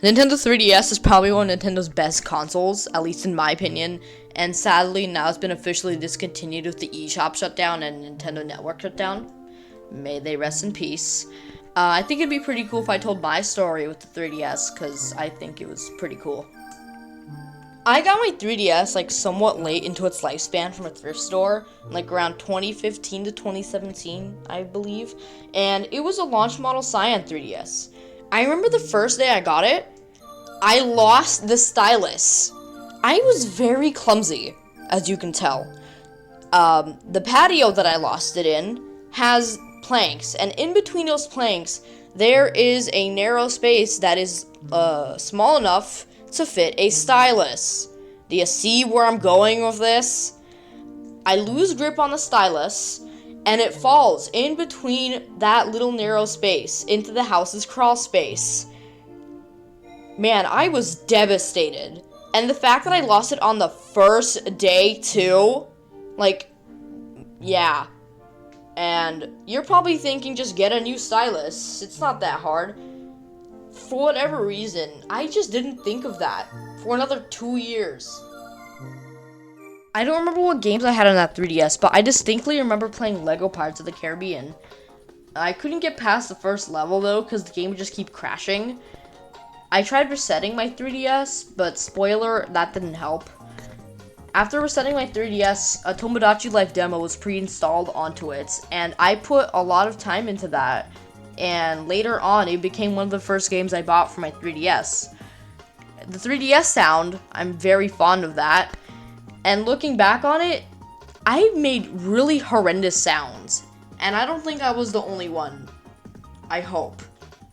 Nintendo 3DS is probably one of Nintendo's best consoles, at least in my opinion, and sadly now it's been officially discontinued with the eShop shutdown and Nintendo Network shutdown. May they rest in peace. I think it'd be pretty cool if I told my story with the 3DS, because I think it was pretty cool. I got my 3DS like somewhat late into its lifespan from a thrift store, like around 2015 to 2017, I believe, and it was a launch model Cyan 3DS. I remember the first day I got it, I lost the stylus. I was very clumsy, as you can tell. The patio that I lost it in has planks, and in between those planks, there is a narrow space that is small enough to fit a stylus. Do you see where I'm going with this? I lose grip on the stylus, and it falls in between that little narrow space into the house's crawl space. Man, I was devastated. And the fact that I lost it on the first day, too, like, yeah. And you're probably thinking, just get a new stylus. It's not that hard. For whatever reason, I just didn't think of that for another 2 years. I don't remember what games I had on that 3DS, but I distinctly remember playing Lego Pirates of the Caribbean. I couldn't get past the first level, though, because the game would just keep crashing. I tried resetting my 3DS, but spoiler, that didn't help. After resetting my 3DS, a Tomodachi Life demo was pre-installed onto it, and I put a lot of time into that. And later on, it became one of the first games I bought for my 3DS. The 3DS sound, I'm very fond of that. And looking back on it, I made really horrendous sounds. And I don't think I was the only one. I hope.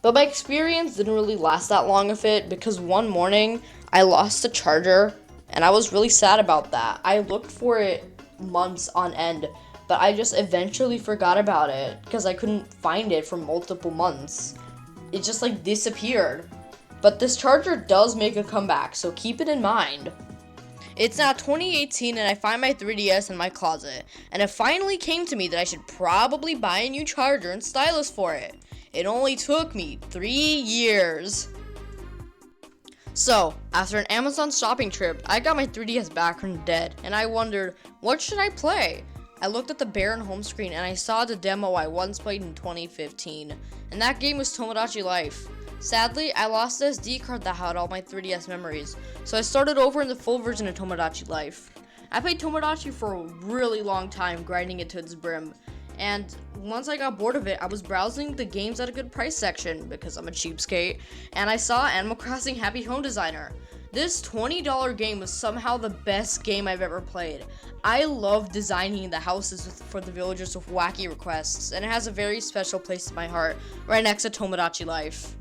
But my experience didn't really last that long of it, because one morning, I lost the charger, and I was really sad about that. I looked for it months on end, but I just eventually forgot about it because I couldn't find it for multiple months. It just like disappeared. But this charger does make a comeback, so keep it in mind. It's now 2018 and I find my 3DS in my closet, and it finally came to me that I should probably buy a new charger and stylus for it. It only took me 3 years. So, after an Amazon shopping trip, I got my 3DS back from the dead, and I wondered, what should I play? I looked at the barren home screen and I saw the demo I once played in 2015, and that game was Tomodachi Life. Sadly, I lost the SD card that had all my 3DS memories, so I started over in the full version of Tomodachi Life. I played Tomodachi for a really long time, grinding it to its brim, and once I got bored of it, I was browsing the games at a good price section, because I'm a cheapskate, and I saw Animal Crossing Happy Home Designer. This $20 game was somehow the best game I've ever played. I love designing the houses for the villagers with wacky requests, and it has a very special place in my heart, right next to Tomodachi Life.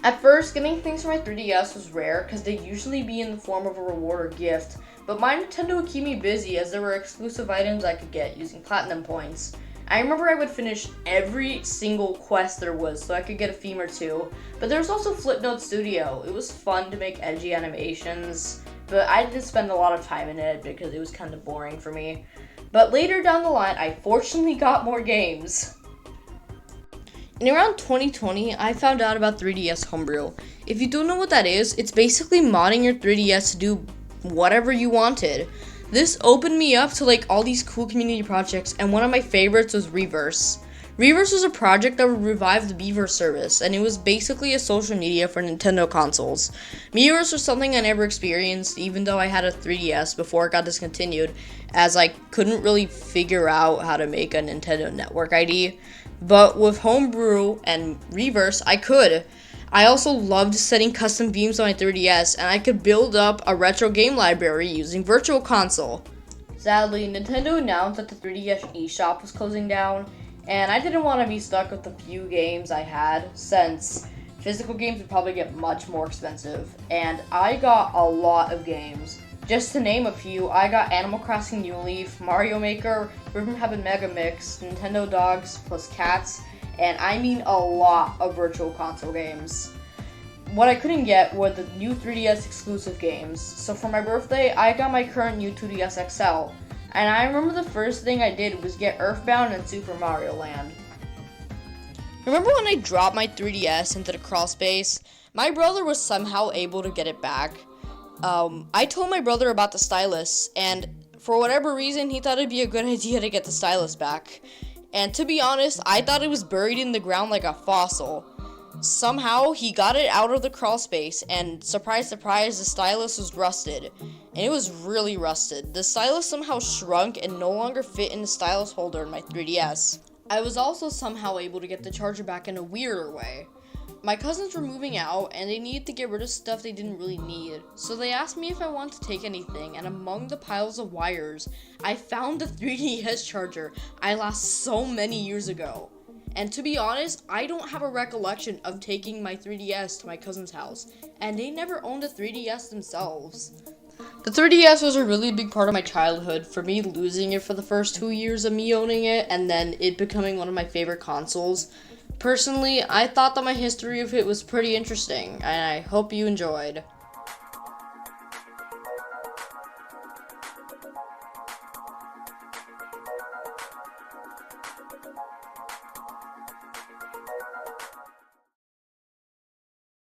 At first, getting things for my 3DS was rare, because they usually be in the form of a reward or gift, but my Nintendo would keep me busy as there were exclusive items I could get using platinum points. I remember I would finish every single quest there was so I could get a theme or two, but there was also Flipnote Studio. It was fun to make edgy animations, but I didn't spend a lot of time in it because it was kind of boring for me. But later down the line, I fortunately got more games. In around 2020, I found out about 3DS Homebrew. If you don't know what that is, it's basically modding your 3DS to do whatever you wanted. This opened me up to like all these cool community projects, and one of my favorites was Reverse. Reverse was a project that would revive the Miiverse service, and it was basically a social media for Nintendo consoles. Miiverse was something I never experienced, even though I had a 3DS before it got discontinued, as I couldn't really figure out how to make a Nintendo Network ID. But with Homebrew and Reverse, I could. I also loved setting custom themes on my 3DS, and I could build up a retro game library using Virtual Console. Sadly, Nintendo announced that the 3DS eShop was closing down, and I didn't want to be stuck with the few games I had, since physical games would probably get much more expensive, and I got a lot of games. Just to name a few, I got Animal Crossing New Leaf, Mario Maker, Ribbon Heaven Mega Mix, Nintendo Dogs plus Cats, and I mean a lot of Virtual Console games. What I couldn't get were the new 3DS exclusive games, so for my birthday, I got my current new 2DS XL, and I remember the first thing I did was get Earthbound and Super Mario Land. Remember when I dropped my 3DS into the crawl space? My brother was somehow able to get it back. I told my brother about the stylus, and for whatever reason, he thought it'd be a good idea to get the stylus back. And to be honest, I thought it was buried in the ground like a fossil. Somehow, he got it out of the crawl space, and surprise, surprise, the stylus was rusted. And it was really rusted. The stylus somehow shrunk and no longer fit in the stylus holder in my 3DS. I was also somehow able to get the charger back in a weirder way. My cousins were moving out, and they needed to get rid of stuff they didn't really need. So they asked me if I wanted to take anything, and among the piles of wires, I found the 3DS charger I lost so many years ago. And to be honest, I don't have a recollection of taking my 3DS to my cousin's house, and they never owned a 3DS themselves. The 3DS was a really big part of my childhood, for me losing it for the first 2 years of me owning it, and then it becoming one of my favorite consoles. Personally, I thought that my history of it was pretty interesting, and I hope you enjoyed.